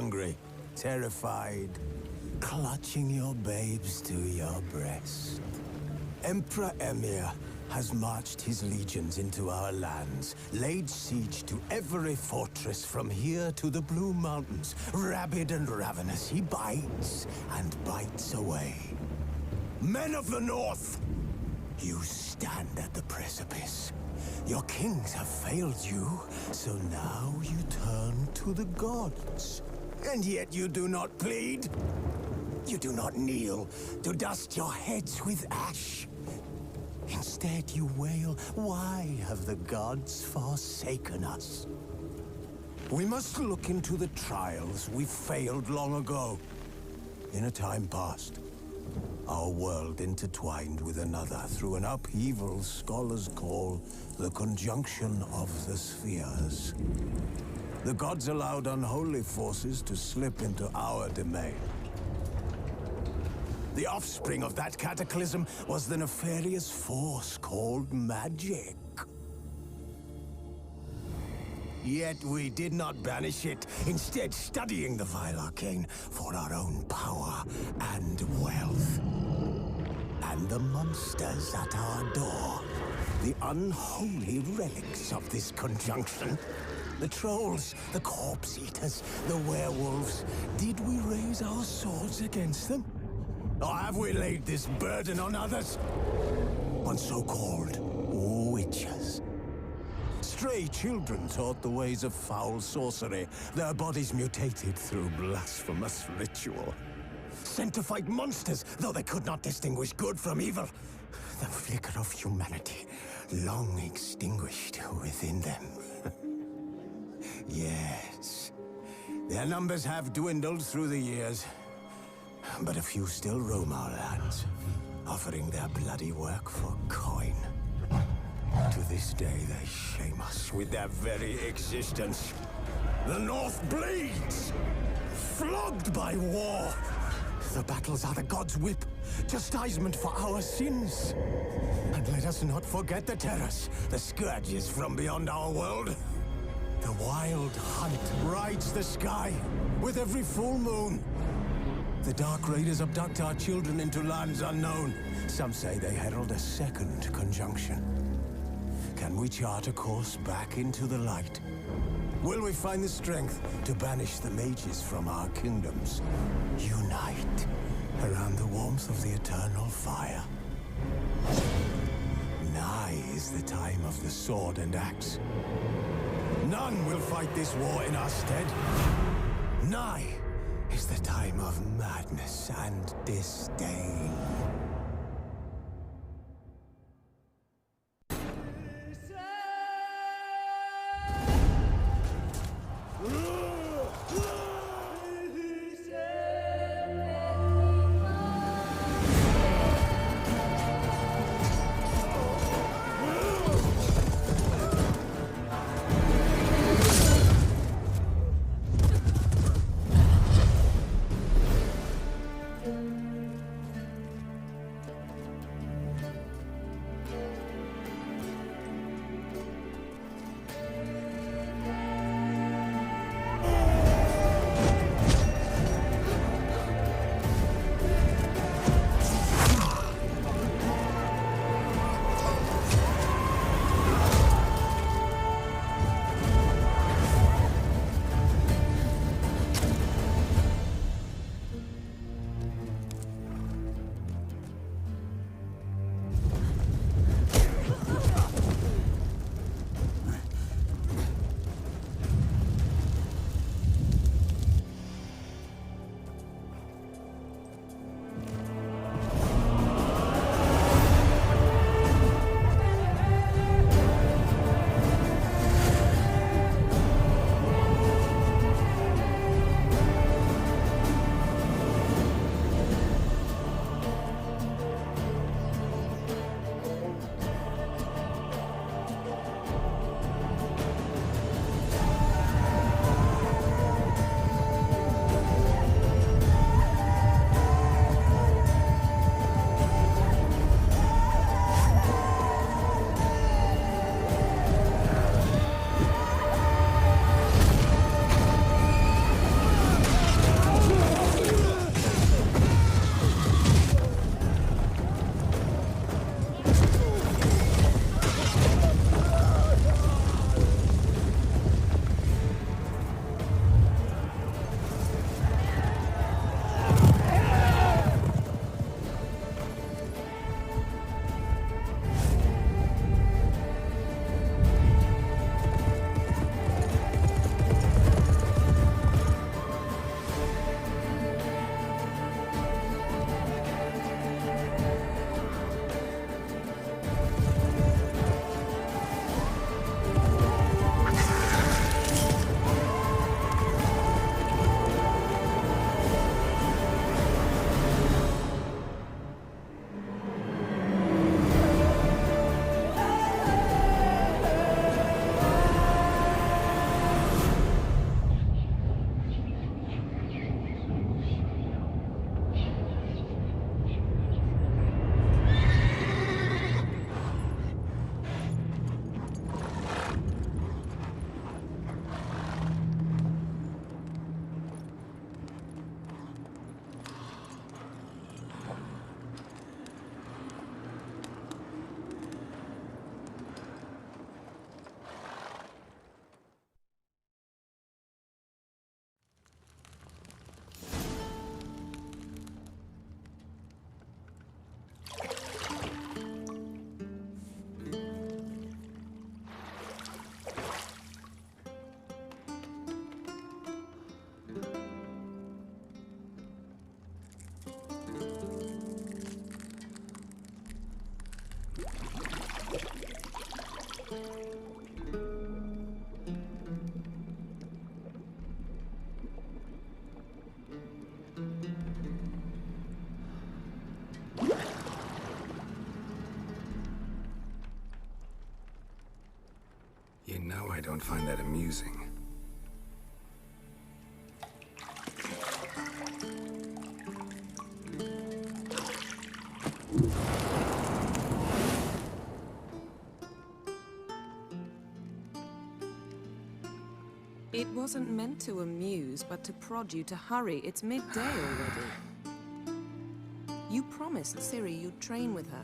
hungry, terrified, clutching your babes to your breast. Emperor Emir has marched his legions into our lands, laid siege to every fortress from here to the Blue Mountains. Rabid and ravenous, he bites and bites away. Men of the North, you stand at the precipice. Your kings have failed you, so now you turn to the gods. And yet you do not plead. You do not kneel to dust your heads with ash. Instead you wail, why have the gods forsaken us? We must look into the trials we failed long ago. In a time past, our world intertwined with another through an upheaval scholars call the conjunction of the spheres. The gods allowed unholy forces to slip into our domain. The offspring of that cataclysm was the nefarious force called magic. Yet we did not banish it, instead studying the vile arcane for our own power and wealth. And the monsters at our door, the unholy relics of this conjunction. The trolls, the corpse eaters, the werewolves. Did we raise our swords against them? Or have we laid this burden on others? On so-called witches. Stray children taught the ways of foul sorcery, their bodies mutated through blasphemous ritual. Sent to fight monsters, though they could not distinguish good from evil. The flicker of humanity, long extinguished within them. Yes, their numbers have dwindled through the years. But a few still roam our lands, offering their bloody work for coin. To this day, they shame us with their very existence. The North bleeds, flogged by war. The battles are the gods' whip, chastisement for our sins. And let us not forget the terrors, the scourges from beyond our world. The wild hunt rides the sky with every full moon. The Dark Raiders abduct our children into lands unknown. Some say they herald a second conjunction. Can we chart a course back into the light? Will we find the strength to banish the mages from our kingdoms? Unite around the warmth of the eternal fire. Nigh is the time of the sword and axe. None will fight this war in our stead. Nigh is the time of madness and disdain. I don't find that amusing. It wasn't meant to amuse, but to prod you to hurry. It's midday already. You promised Ciri you'd train with her.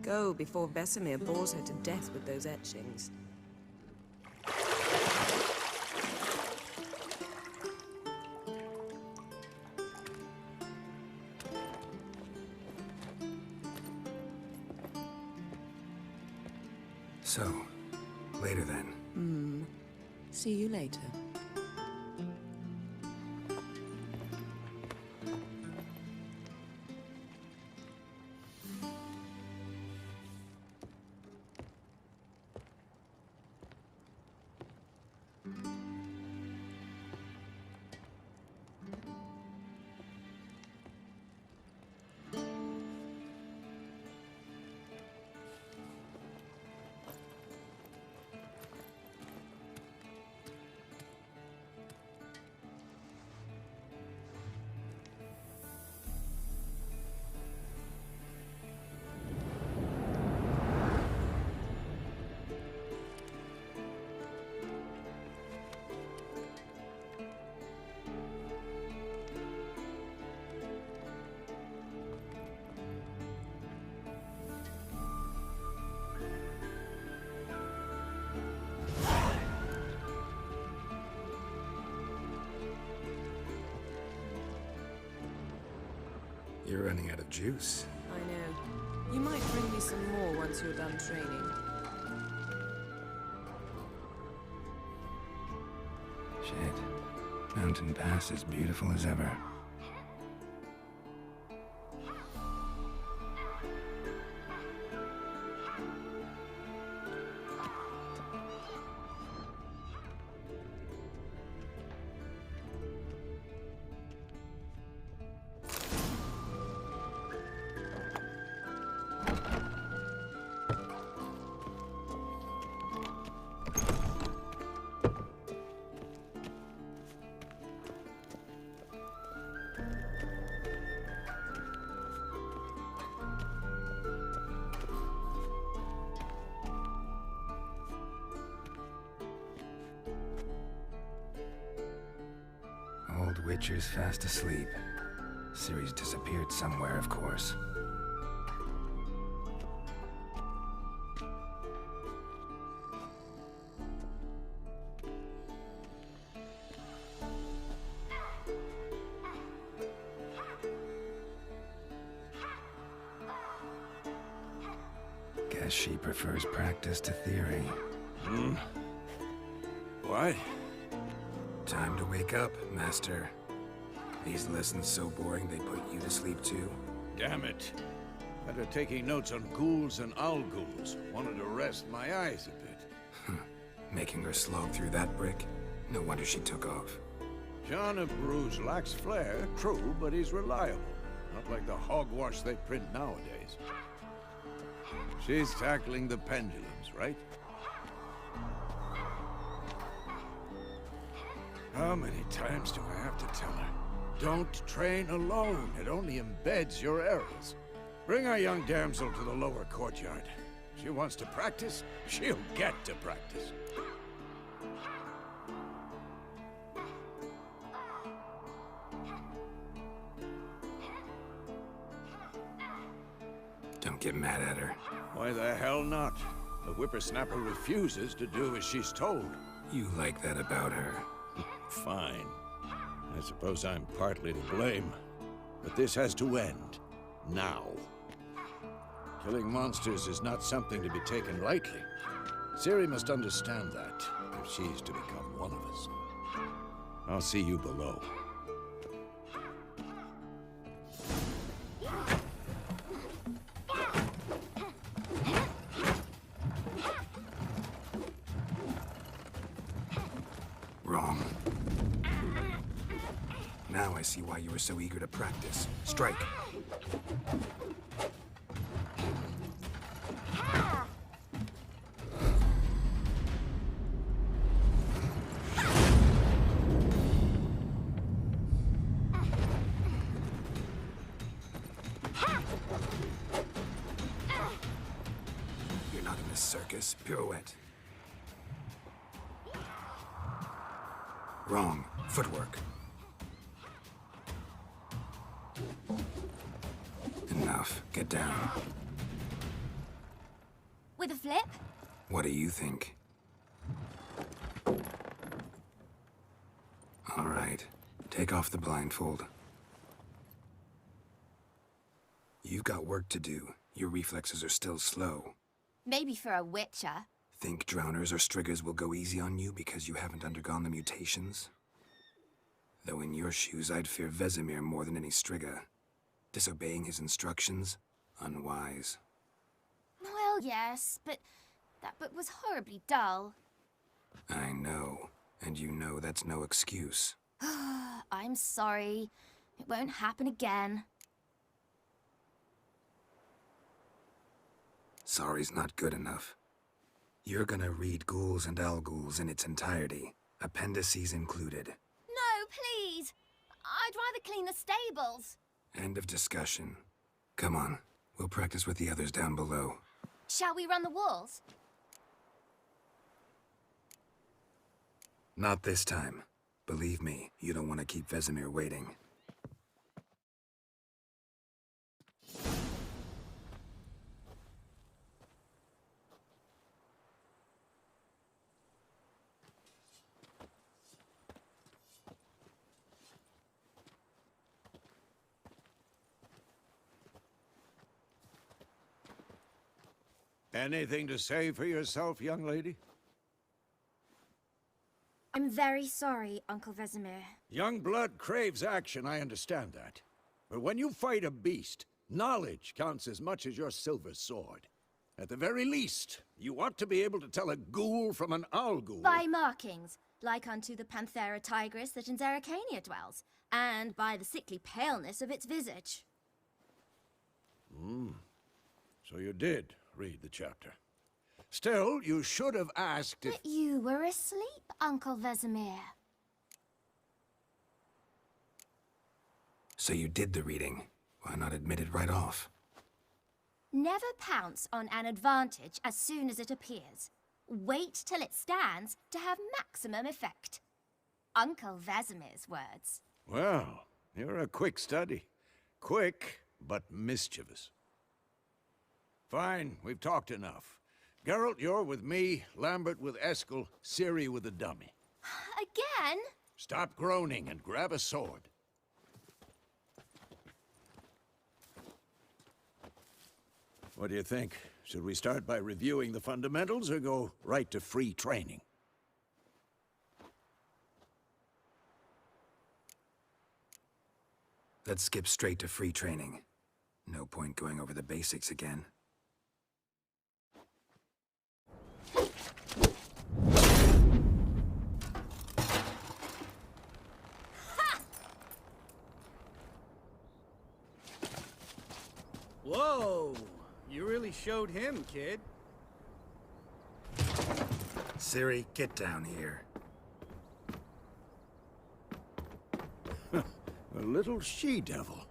Go before Vesemir bores her to death with those etchings. So, later then. See you later. You're running out of juice. I know. You might bring me some more once you're done training. Shit. Mountain Pass is beautiful as ever. Old Witcher's fast asleep. Ciri's disappeared somewhere, of course. Guess she prefers practice to theory. What? Time to wake up, Master. These lessons so boring they put you to sleep too? Damn it. After taking notes on ghouls and owl ghouls, wanted to rest my eyes a bit. Making her slog through that brick? No wonder she took off. John of Bruges lacks flair, true, but he's reliable. Not like the hogwash they print nowadays. She's tackling the pendulums, right? How many times do I have to tell her? Don't train alone. It only embeds your errors. Bring our young damsel to the lower courtyard. She wants to practice, she'll get to practice. Don't get mad at her. Why the hell not? The whippersnapper refuses to do as she's told. You like that about her. Fine. I suppose I'm partly to blame. But this has to end. Now. Killing monsters is not something to be taken lightly. Ciri must understand that, if she's to become one of us. I'll see you below. Wrong. Now I see why you were so eager to practice. Strike. circus. Pirouette. Wrong. Footwork. Enough. Get down. With a flip? What do you think? All right. Take off the blindfold. You've got work to do. Your reflexes are still slow. Maybe for a witcher. Think drowners or striggers will go easy on you because you haven't undergone the mutations? Though in your shoes, I'd fear Vesemir more than any strigger. Disobeying his instructions? Unwise. Well, yes, but that book was horribly dull. I know. And you know that's no excuse. I'm sorry. It won't happen again. Sorry's not good enough. You're gonna read Ghouls and Alghouls in its entirety, appendices included. No, please! I'd rather clean the stables. End of discussion. Come on, we'll practice with the others down below. Shall we run the walls? Not this time. Believe me, you don't want to keep Vesemir waiting. Anything to say for yourself, young lady? I'm very sorry, Uncle Vesemir. Young blood craves action, I understand that. But when you fight a beast, knowledge counts as much as your silver sword. At the very least, you ought to be able to tell a ghoul from an alghoul. By markings, like unto the Panthera tigris that in Zerrikania dwells, and by the sickly paleness of its visage. So you did read the chapter. Still, you should have asked if... But you were asleep, Uncle Vesemir. So you did the reading. Why not admit it right off? Never pounce on an advantage as soon as it appears. Wait till it stands to have maximum effect. Uncle Vesemir's words. Well, you're a quick study. Quick, but mischievous. Fine, we've talked enough. Geralt, you're with me, Lambert with Eskel, Ciri with the dummy. Again? Stop groaning and grab a sword. What do you think? Should we start by reviewing the fundamentals or go right to free training? Let's skip straight to free training. No point going over the basics again. Whoa! You really showed him, kid. Ciri, get down here. A little she-devil.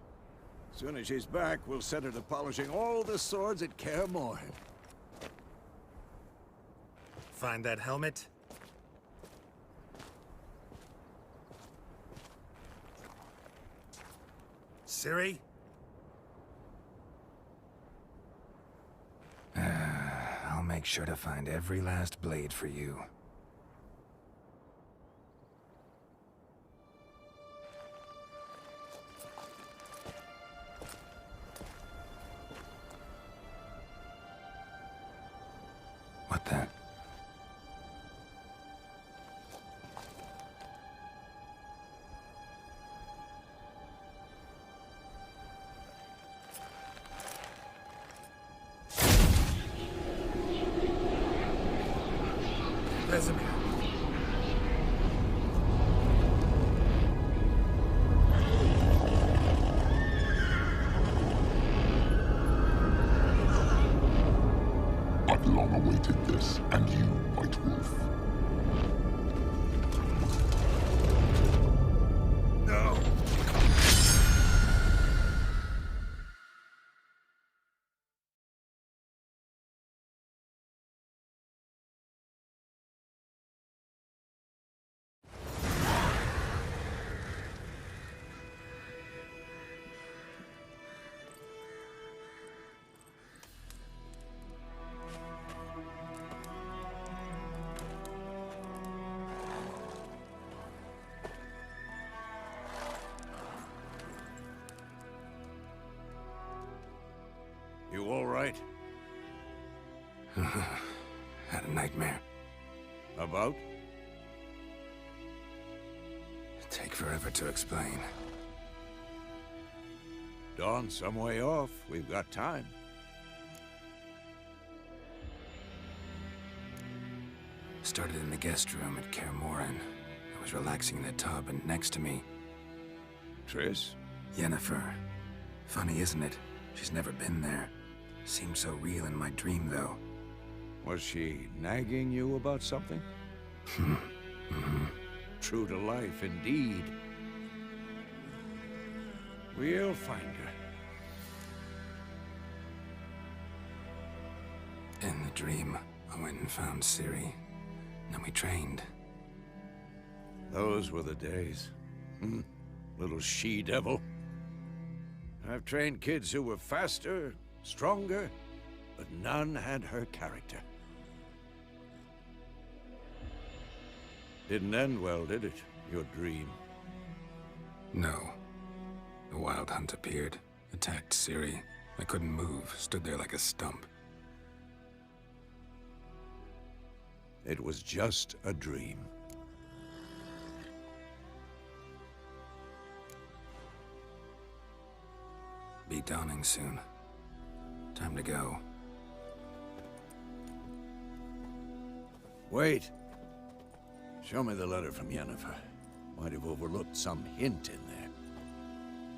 Soon as she's back, we'll set her to polishing all the swords at Kaer Morhen. Find that helmet? Ciri? I'll make sure to find every last blade for you. What the? Vesemir. I've long awaited this, and you, White Wolf. right? Had a nightmare. About? Take forever to explain. Dawn's some way off. We've got time. Started in the guest room at Kaer Morhen. I was relaxing in the tub, and next to me, Triss? Yennefer. Funny, isn't it? She's never been there. Seemed so real in my dream, though. Was she nagging you about something? True to life, indeed. We'll find her. In the dream, I went and found Ciri. Then we trained. Those were the days. Little she-devil. I've trained kids who were faster, stronger, but none had her character. Didn't end well, did it? Your dream? No. The Wild Hunt appeared, attacked Ciri. I couldn't move, stood there like a stump. It was just a dream. Be dawning soon. Time to go. Wait. Show me the letter from Yennefer. Might have overlooked some hint in there.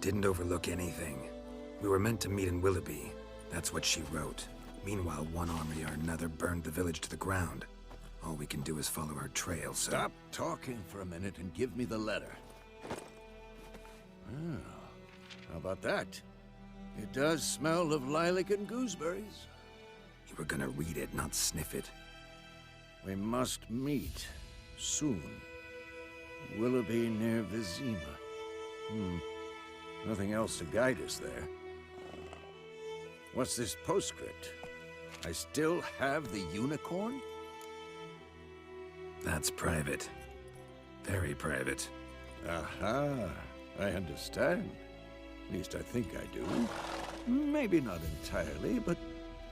Didn't overlook anything. We were meant to meet in Willoughby. That's what she wrote. Meanwhile, one army or another burned the village to the ground. All we can do is follow her trail, so... Stop talking for a minute and give me the letter. Oh, how about that? It does smell of lilac and gooseberries. You were gonna read it, not sniff it. We must meet soon. Willoughby near Vizima. Nothing else to guide us there. What's this postscript? I still have the unicorn? That's private. Very private. Aha, I understand. At least I think I do. Maybe not entirely, but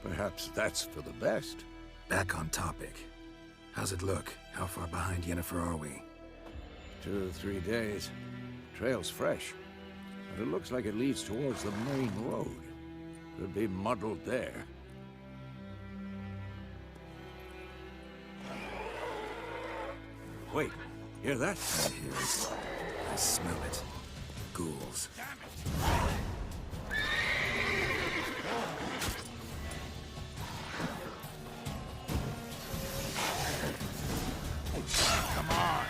perhaps that's for the best. Back on topic. How's it look? How far behind Yennefer are we? 2 or 3 days. Trail's fresh, but it looks like it leads towards the main road. Could be muddled there. Wait, hear that? I hear it. I smell it. Ghouls. Come on!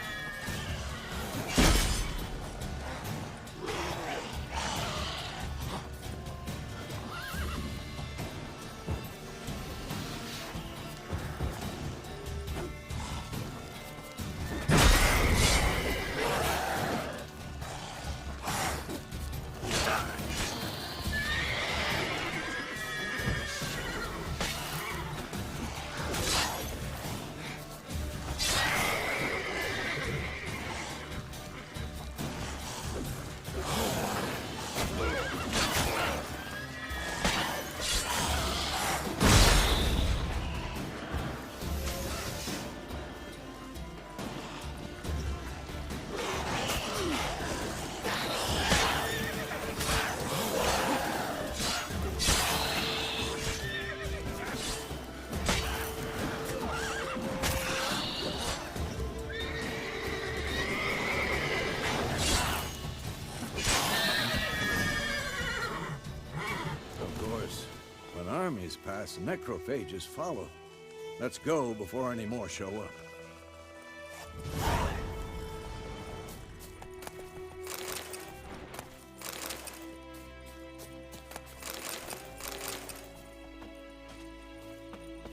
Armies pass, necrophages follow. Let's go before any more show up.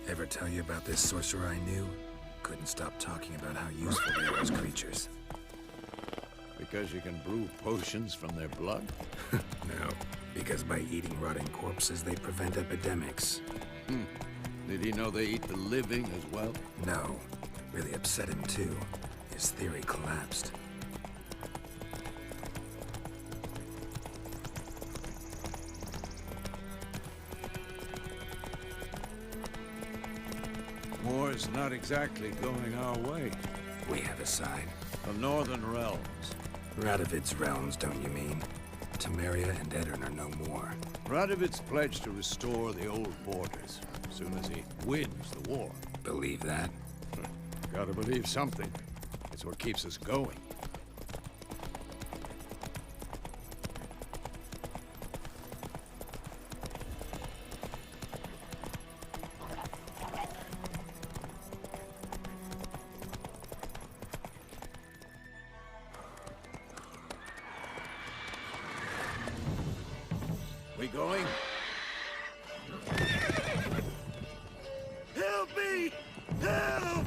Ever tell you about this sorcerer I knew? Couldn't stop talking about how useful they are as creatures. Because you can brew potions from their blood? No, because by eating rotting corpses, they prevent epidemics. Did he know they eat the living as well? No. Really upset him, too. His theory collapsed. war's not exactly going our way. We have a side. The Northern Realms. Radovid's realms, don't you mean? Temeria and Edirn are no more. Radovid's pledged to restore the old borders as soon as he wins the war. Believe that? Gotta believe something. It's what keeps us going. We going? Help me! Help!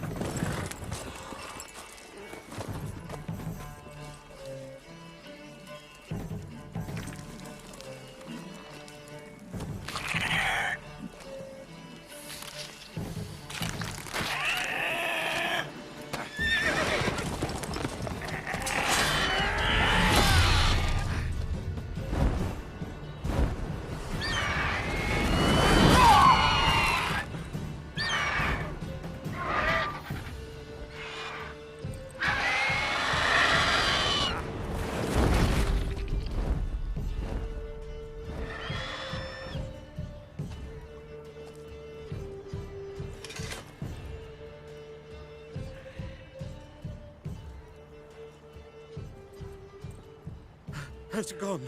Has it gone?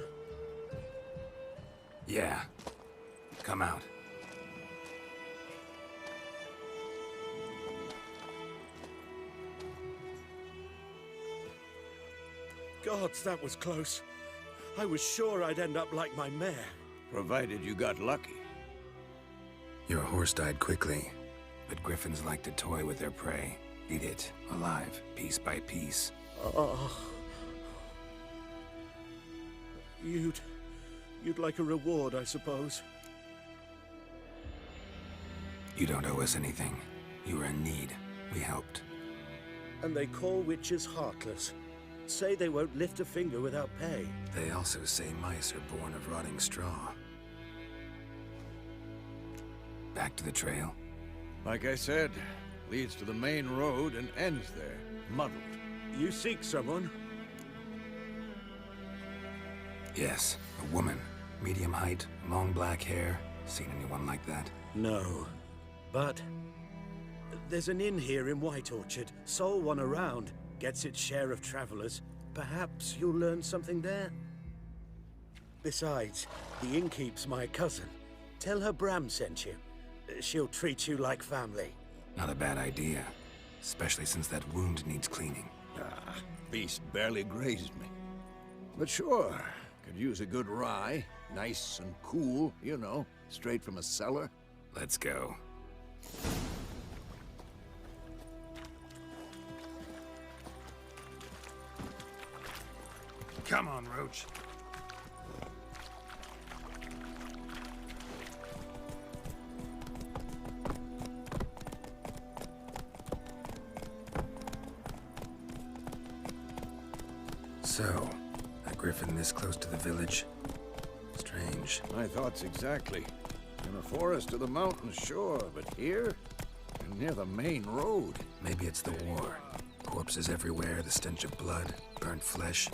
Yeah. Come out. Gods, that was close. I was sure I'd end up like my mare. Provided you got lucky. Your horse died quickly, but griffins like to toy with their prey. Eat it, alive, piece by piece. You'd like a reward, I suppose. You don't owe us anything. You were in need. We helped. And they call witches heartless. Say they won't lift a finger without pay. They also say mice are born of rotting straw. Back to the trail? Like I said, leads to the main road and ends there, muddled. You seek someone? Yes, a woman. Medium height, long black hair. Seen anyone like that? No. But there's an inn here in White Orchard. Sole one around. Gets its share of travelers. Perhaps you'll learn something there? Besides, the innkeep's my cousin. Tell her Bram sent you. She'll treat you like family. Not a bad idea. Especially since that wound needs cleaning. Beast barely grazed me. But sure, could use a good rye. Nice and cool, you know, straight from a cellar. Let's go. Come on, Roach. So, a griffin this close to the village? Strange. My thoughts exactly. In the forest or the mountains, sure, but here? And near the main road. Maybe it's the war. Corpses everywhere, the stench of blood, burnt flesh.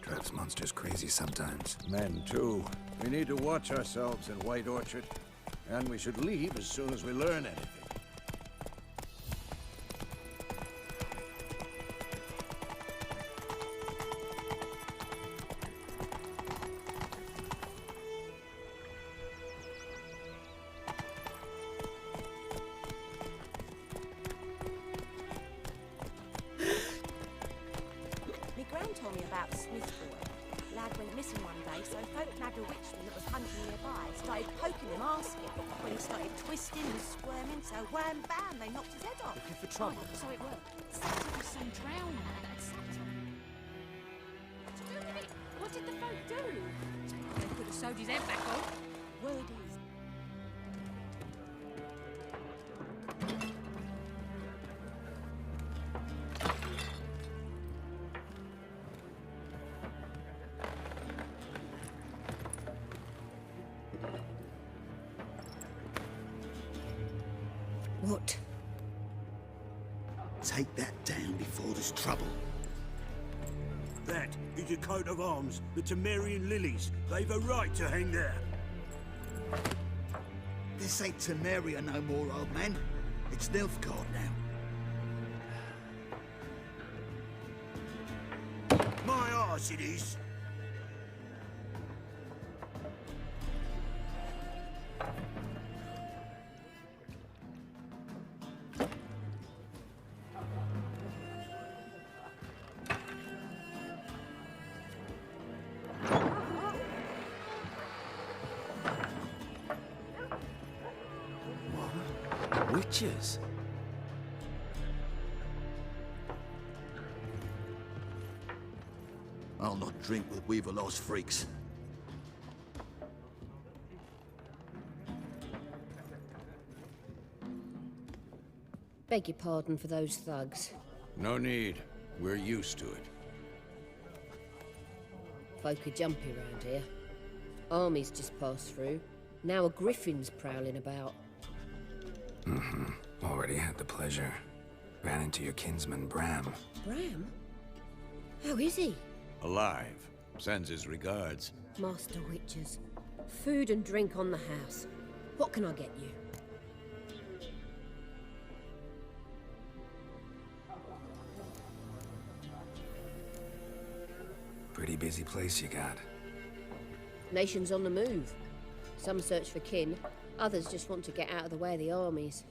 Drives monsters crazy sometimes. Men, too. We need to watch ourselves in White Orchard. And we should leave as soon as we learn anything. My gran told me about Smith boy. Lad went missing one day, so folk nagged a witchman that was hunting nearby. Started poking him, asking. When he started twisting and squirming, so wham bam, they knocked his head off. Looking for trouble. So it worked. Said it was some drowning that had sacked him. What to do with it? What did the folk do? They could have sewed his head back on. Word is. What? take that down before there's trouble. That is a coat of arms, the Temerian lilies. They've a right to hang there. This ain't Temeria no more, old man. It's Nilfgaard now. My arse it is. Witches? I'll not drink with Weaverlaw's freaks. Beg your pardon for those thugs. No need. We're used to it. Folk are jumpy round here. Armies just passed through. Now a griffin's prowling about. Already had the pleasure. Ran into your kinsman, Bram. Bram? How is he? Alive. Sends his regards. Master Witches. Food and drink on the house. What can I get you? Pretty busy place you got. Nations on the move. Some search for kin, others just want to get out of the way of the armies.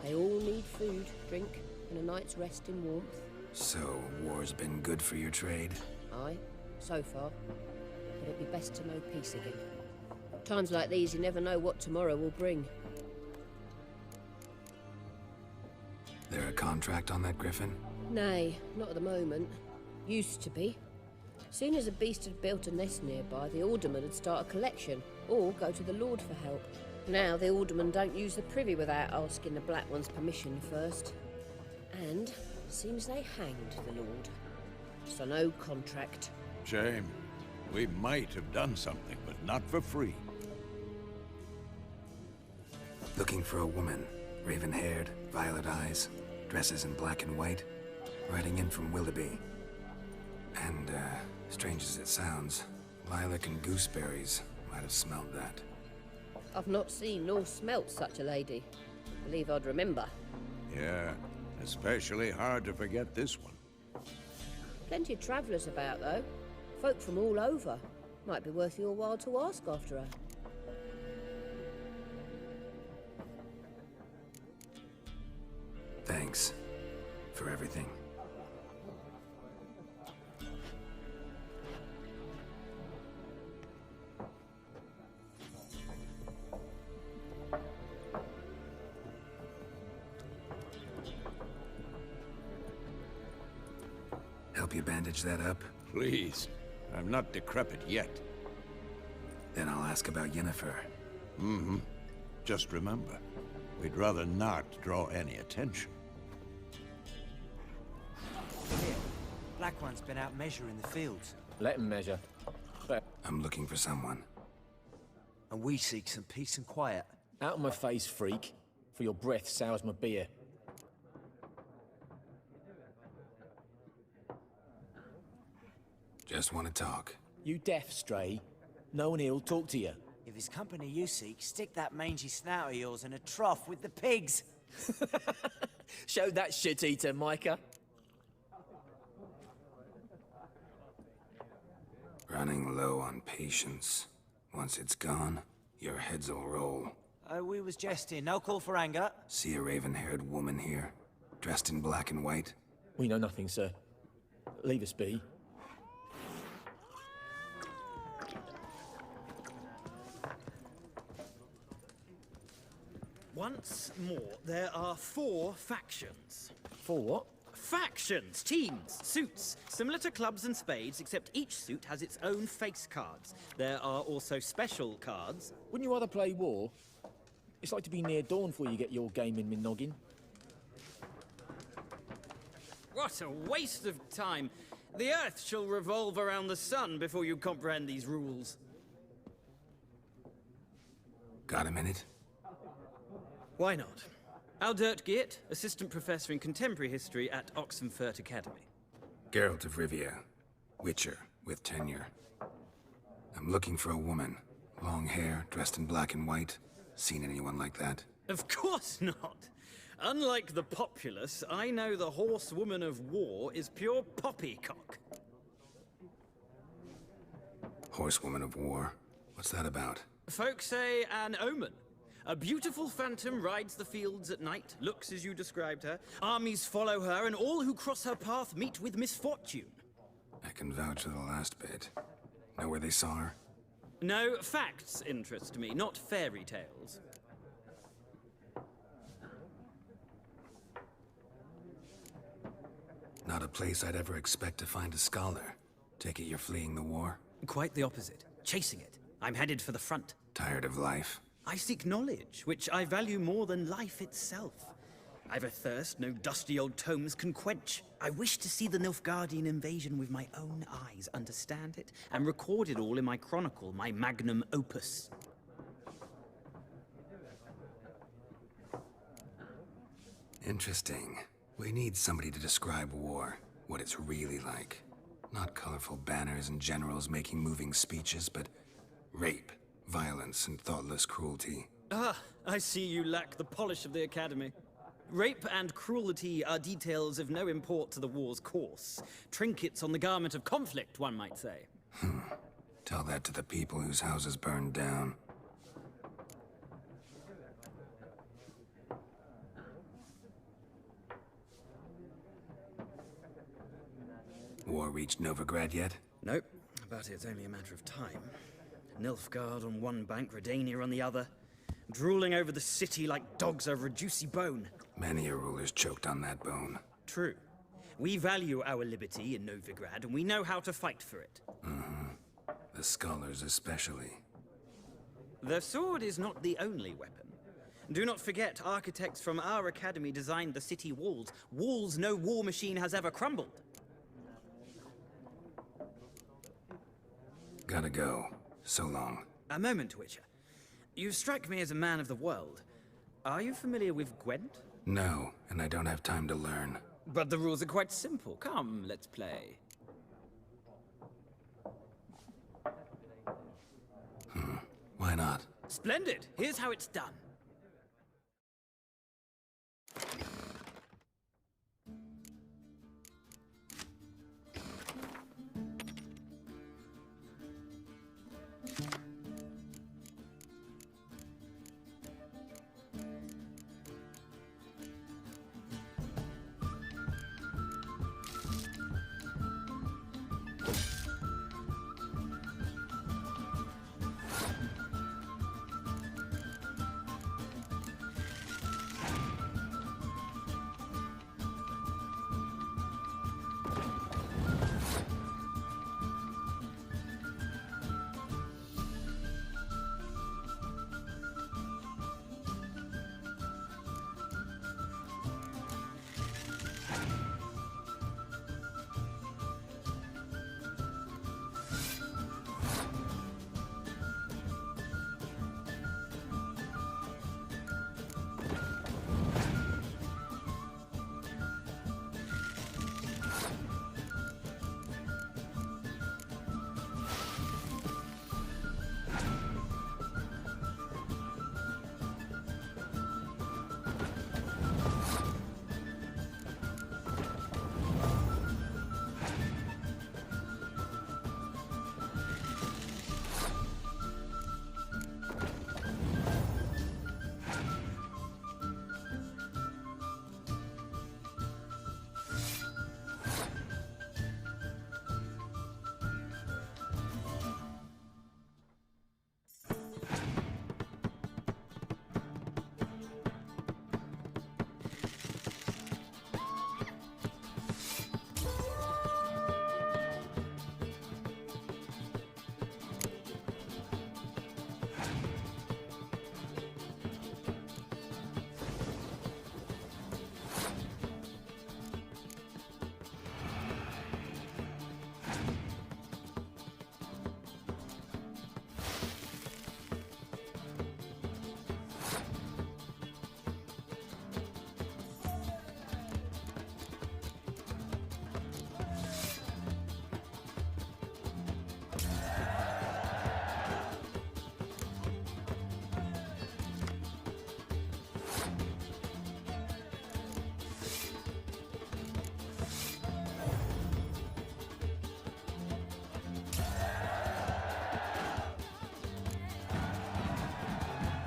They all need food, drink, and a night's rest in warmth. So, war's been good for your trade? Aye, so far. But it'd be best to know peace again. Times like these, you never know what tomorrow will bring. There a contract on that griffin? Nay, not at the moment. Used to be. Soon as a beast had built a nest nearby, the alderman would start a collection, or go to the Lord for help. Now the aldermen don't use the privy without asking the Black One's permission first. And seems they hanged the Lord. So no contract. Shame. We might have done something, but not for free. Looking for a woman. Raven-haired, violet eyes, dresses in black and white. Riding in from Willoughby. And, strange as it sounds, lilac and gooseberries might have smelled that. I've not seen nor smelt such a lady. Believe I'd remember. Yeah, especially hard to forget this one. Plenty of travellers about, though. Folk from all over. Might be worth your while to ask after her. Thanks for everything. Help you bandage that up? Please. I'm not decrepit yet. Then I'll ask about Yennefer. Just remember, we'd rather not draw any attention. Here, Black One's been out measuring the fields. Let him measure. I'm looking for someone. And we seek some peace and quiet. Out of my face, freak. For your breath sours my beer. Just want to talk. You deaf, Stray? No one here'll talk to you. If it's company you seek, stick that mangy snout of yours in a trough with the pigs. Show that shit-eater, Micah. Running low on patience. Once it's gone, your heads will roll. We was jesting. No call for anger. See a raven-haired woman here, dressed in black and white? We know nothing, sir. Leave us be. Once more, there are 4 factions. 4 what? Factions, teams, suits, similar to clubs and spades, except each suit has its own face cards. There are also special cards. Wouldn't you rather play war? It's like to be near dawn before you get your game in noggin. What a waste of time! The Earth shall revolve around the sun before you comprehend these rules. Got a minute? Why not? Aldert Geert, Assistant Professor in Contemporary History at Oxenfurt Academy. Geralt of Rivia, Witcher with tenure. I'm looking for a woman. Long hair, dressed in black and white. Seen anyone like that? Of course not. Unlike the populace, I know the horsewoman of war is pure poppycock. Horsewoman of war? What's that about? Folk say an omen. A beautiful phantom rides the fields at night, looks as you described her. Armies follow her, and all who cross her path meet with misfortune. I can vouch for the last bit. Know where they saw her? No, facts interest me, not fairy tales. Not a place I'd ever expect to find a scholar. Take it you're fleeing the war? Quite the opposite. Chasing it. I'm headed for the front. Tired of life? I seek knowledge, which I value more than life itself. I've a thirst no dusty old tomes can quench. I wish to see the Nilfgaardian invasion with my own eyes, understand it, and record it all in my chronicle, my magnum opus. Interesting. We need somebody to describe war, what it's really like. Not colorful banners and generals making moving speeches, but rape, violence, and thoughtless cruelty. Ah, I see you lack the polish of the Academy. Rape and cruelty are details of no import to the war's course. Trinkets on the garment of conflict, one might say. Tell that to the people whose houses burned down. War reached Novigrad yet? Nope, but it's only a matter of time. Nilfgaard on one bank, Redania on the other. Drooling over the city like dogs over a juicy bone. Many a ruler's choked on that bone. True. We value our liberty in Novigrad, and we know how to fight for it. The scholars especially. The sword is not the only weapon. Do not forget, architects from our academy designed the city walls. Walls no war machine has ever crumbled. Gotta go. So long. A moment, Witcher. You strike me as a man of the world. Are you familiar with Gwent? No, and I don't have time to learn. But the rules are quite simple. Come, let's play. Why not? Splendid! Here's how it's done.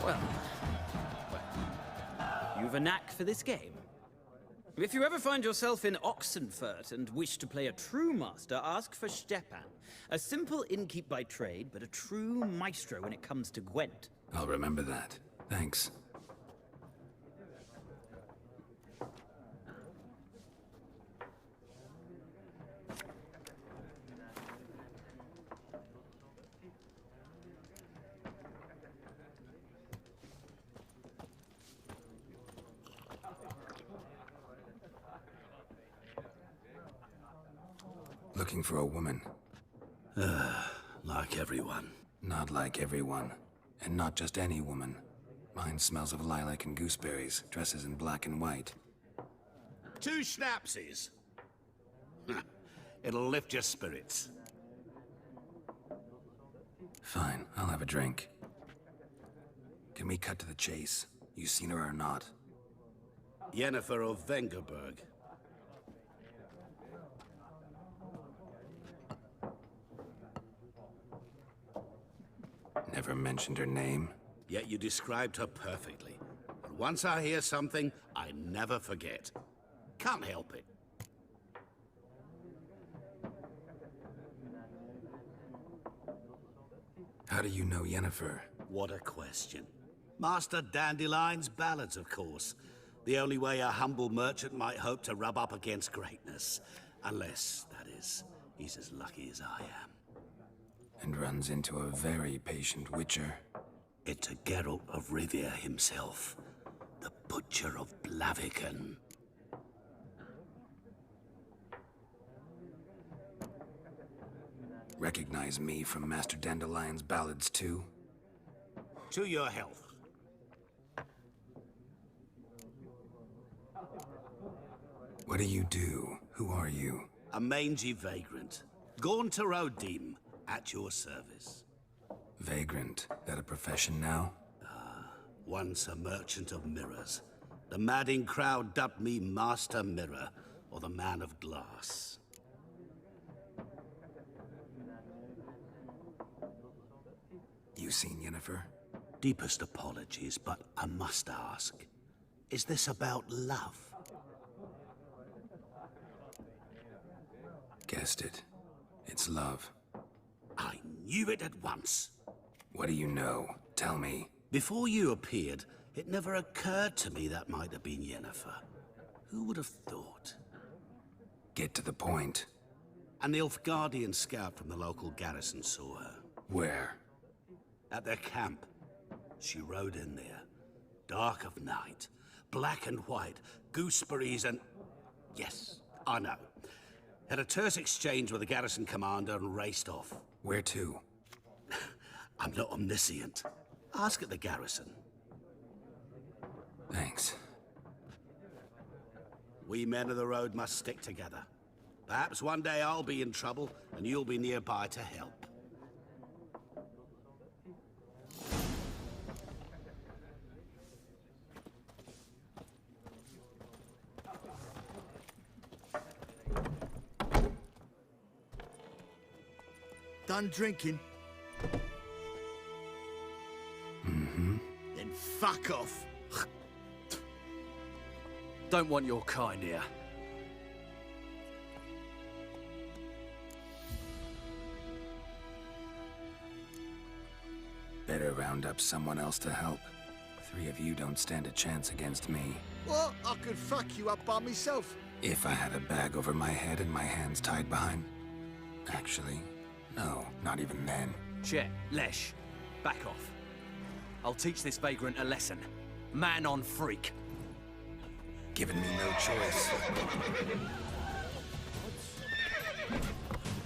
Well, you've a knack for this game. If you ever find yourself in Oxenfurt and wish to play a true master, ask for Stepan. A simple innkeep by trade, but a true maestro when it comes to Gwent. I'll remember that. Thanks. Looking for a woman. Like everyone. Not like everyone. And not just any woman. Mine smells of lilac and gooseberries, dresses in black and white. 2 schnapsies. It'll lift your spirits. Fine, I'll have a drink. Can we cut to the chase? You seen her or not? Yennefer of Vengerberg. Never mentioned her name. Yet you described her perfectly. And once I hear something, I never forget. Can't help it. How do you know Yennefer? What a question. Master Dandelion's ballads, of course. The only way a humble merchant might hope to rub up against greatness. Unless, that is, he's as lucky as I am. And runs into a very patient witcher. It's a Geralt of Rivia himself. The Butcher of Blaviken. Recognize me from Master Dandelion's ballads too? To your health. What do you do? Who are you? A mangy vagrant. Gone to Rodim, at your service. Vagrant? That a profession now? Once a merchant of mirrors. The madding crowd dubbed me Master Mirror, or the Man of Glass. You seen Yennefer? Deepest apologies, but I must ask. Is this about love? Guessed it. It's love. I knew it at once. What do you know? Tell me. Before you appeared, it never occurred to me that might have been Yennefer. Who would have thought? Get to the point. An Nilfgaardian scout from the local garrison saw her. Where? At their camp. She rode in there. Dark of night. Black and white. Gooseberries and... Yes, I know. Had a terse exchange with the garrison commander and raced off. Where to? I'm not omniscient. Ask at the garrison. Thanks. We men of the road must stick together. Perhaps one day I'll be in trouble and you'll be nearby to help. Done drinking? Mm-hmm. Then fuck off. Don't want your kind here. Better round up someone else to help. 3 of you don't stand a chance against me. What? I could fuck you up by myself. If I had a bag over my head and my hands tied behind... Actually, no, not even then. Chet, Lesh, back off. I'll teach this vagrant a lesson. Man on freak. Given me no choice.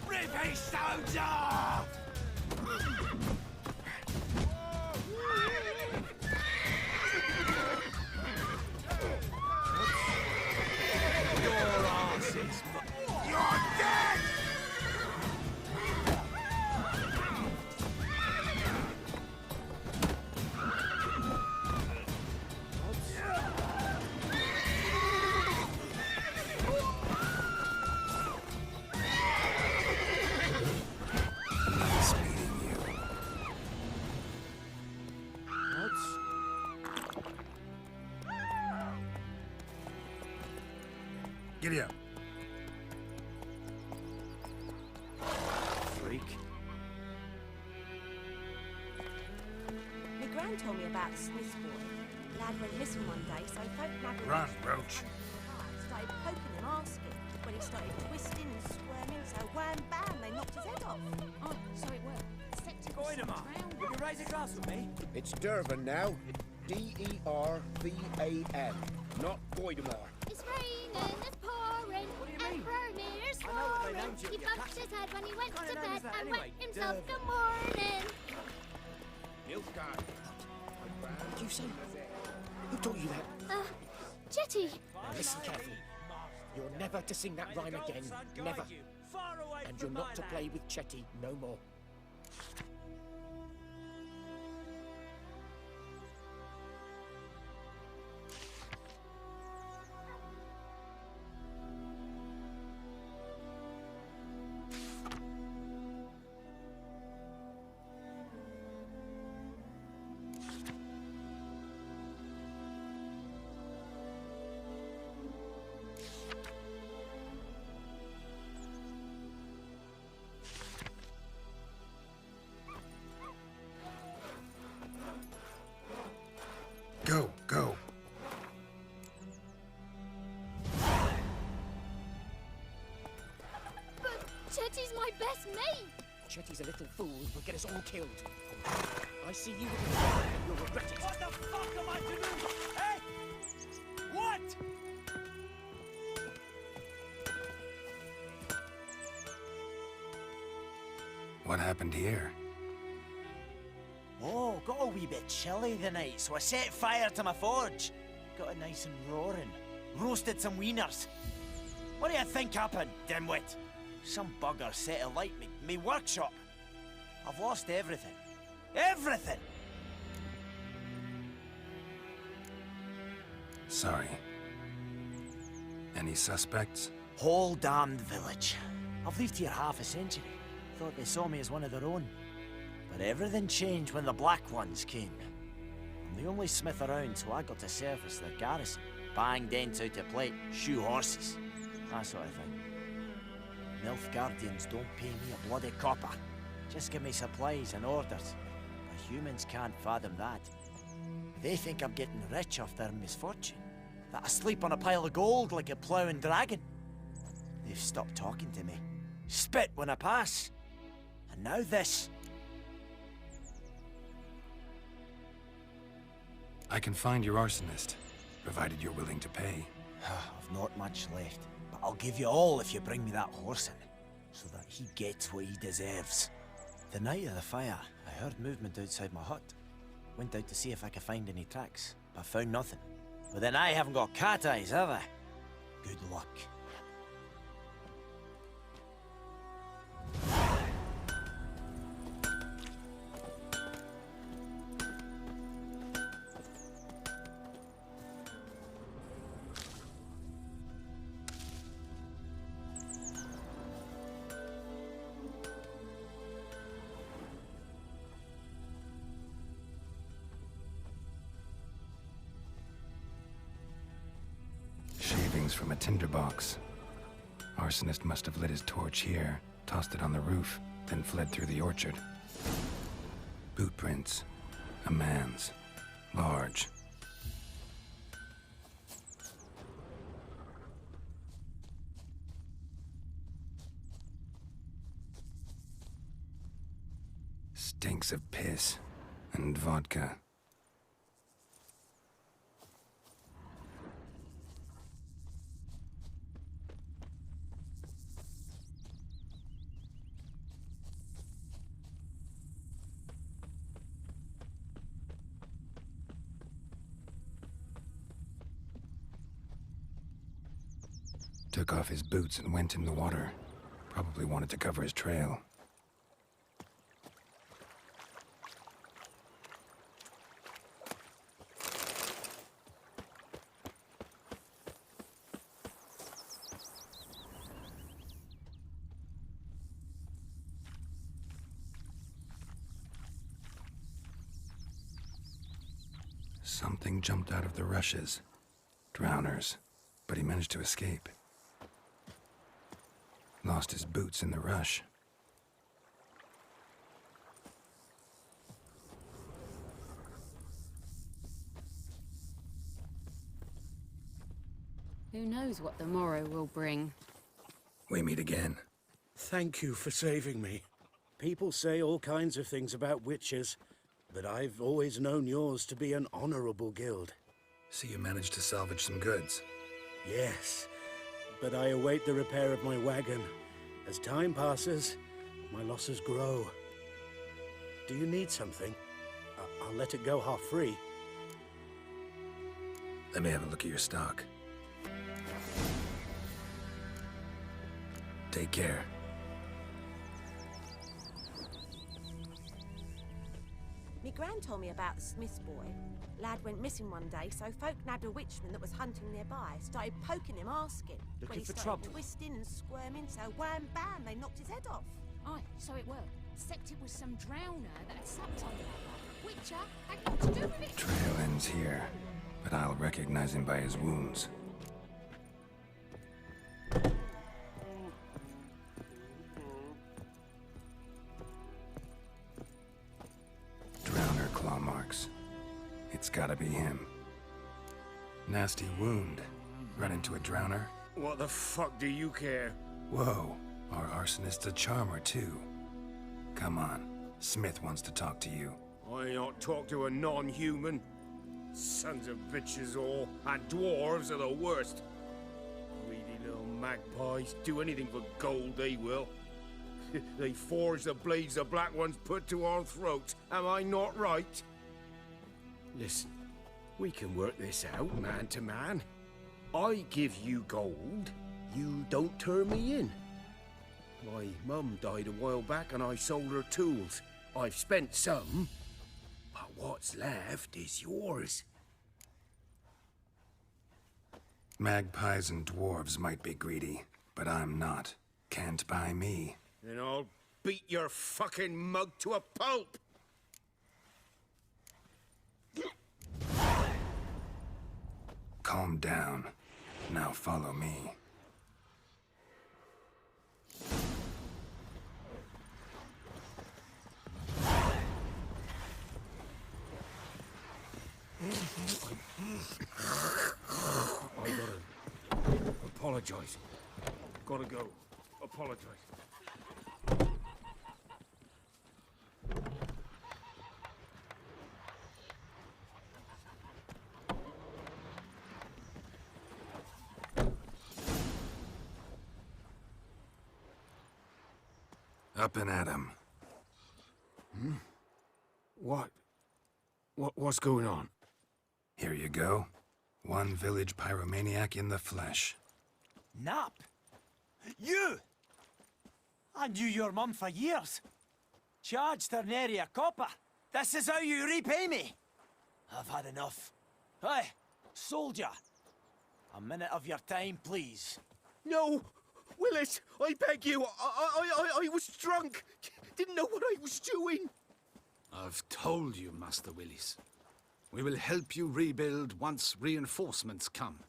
Ribby soldier! Your ass is... You're dead! Giddy up. Freak. My gran told me about the Smith boy. Lad went missing one day, so folk nagged Run, Roach. started poking him, asking. When he started twisting and squirming, so wham bam, they knocked his head off. Oh, so it worked. Goidemar, will you raise a glass with me? It's Dervan now. D-E-R-V-A-N, not Goidemar. It's raining, it's pouring, and Vermeer's snoring. He bumped his head when he went to bed and wet himself good morning. Nilfgaard. What did you say? Who taught you that? Jetty. Now listen carefully. You're never to sing that rhyme again. Never. And you're not to play with Chetty no more. Go, go. But Chetty's my best mate. Chetty's a little fool who'll get us all killed. I see you with the and you'll regret it. What the fuck am I to do? Eh? What? What happened here? Oh, got a wee bit chilly the night, so I set fire to my forge. Got it nice and roaring. Roasted some wieners. What do you think happened, dimwit? Some bugger set alight me workshop. I've lost everything. Everything! Sorry. Any suspects? Whole damned village. I've lived here half a century. Thought they saw me as one of their own. But everything changed when the Black Ones came. I'm the only smith around, so I got to service their garrison. Bang dents out of plate, shoe horses, that sort of thing. Nilfgaardians don't pay me a bloody copper. Just give me supplies and orders. But humans can't fathom that. They think I'm getting rich off their misfortune. That I sleep on a pile of gold like a ploughing dragon. They've stopped talking to me. Spit when I pass. And now this. I can find your arsonist, provided you're willing to pay. I've not much left, but I'll give you all if you bring me that horse in, so that he gets what he deserves. The night of the fire, I heard movement outside my hut. Went out to see if I could find any tracks, but found nothing. But then I haven't got cat eyes, have I? Good luck. From a tinderbox. Arsonist must have lit his torch here, tossed it on the roof, then fled through the orchard. Boot prints. A man's. Large. Stinks of piss and vodka. Took off his boots and went in the water. Probably wanted to cover his trail. Something jumped out of the rushes. Drowners. But he managed to escape. Lost his boots in the rush. Who knows what the morrow will bring? We meet again. Thank you for saving me. People say all kinds of things about witches, but I've always known yours to be an honorable guild. So you managed to salvage some goods? Yes, but I await the repair of my wagon. As time passes, my losses grow. Do you need something? I'll let it go half-free. Let me have a look at your stock. Take care. Me gran told me about the Smith's boy. Lad went missing one day, so folk nabbed a witchman that was hunting nearby. Started poking him, asking. Looking when he for started trouble? twisting and squirming, so wham bam, they knocked his head off. Aye, so it were. Except it was some drowner that had slept on him. Witcher had got to do with it. Trail ends here, but I'll recognize him by his wounds. Drowner claw marks. It's gotta be him. Nasty wound. Run into a drowner? What the fuck do you care? Whoa, our arsonist's a charmer too. Come on, Smith wants to talk to you. I ain't not talk to a non-human. Sons of bitches all, and dwarves are the worst. Greedy little magpies, do anything for gold they will. They forge the blades the black ones put to our throats, am I not right? Listen, we can work this out man to man. I give you gold, you don't turn me in. My mum died a while back and I sold her tools. I've spent some, but what's left is yours. Magpies and dwarves might be greedy, but I'm not. Can't buy me. Then I'll beat your fucking mug to a pulp! Calm down. Now follow me. I gotta apologize. Gotta go. Apologize. Up and at 'em. What's going on? Here you go. One village pyromaniac in the flesh. Nap? You! I knew your mum for years. Charged her nary a copper. This is how you repay me. I've had enough. Hey, soldier. A minute of your time, please. No! Willis, I beg you. I was drunk. Didn't know what I was doing. I've told you, Master Willis. We will help you rebuild once reinforcements come.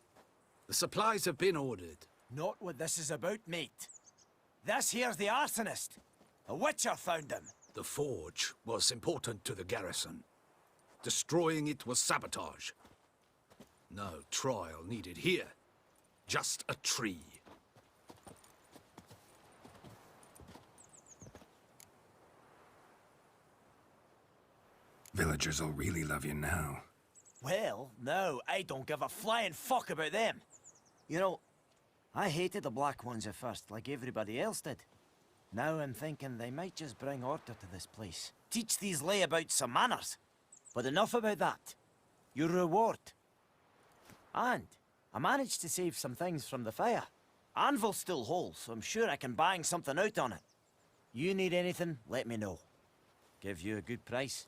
The supplies have been ordered. Not what this is about, mate. This here's the arsonist. A witcher found him. The forge was important to the garrison. Destroying it was sabotage. No trial needed here. Just a tree. Villagers will really love you now. Well, no, I don't give a flying fuck about them. You know, I hated the Black Ones at first, like everybody else did. Now I'm thinking they might just bring order to this place. Teach these layabouts some manners. But enough about that. Your reward. And I managed to save some things from the fire. Anvil's still whole, so I'm sure I can bang something out on it. You need anything, let me know. Give you a good price.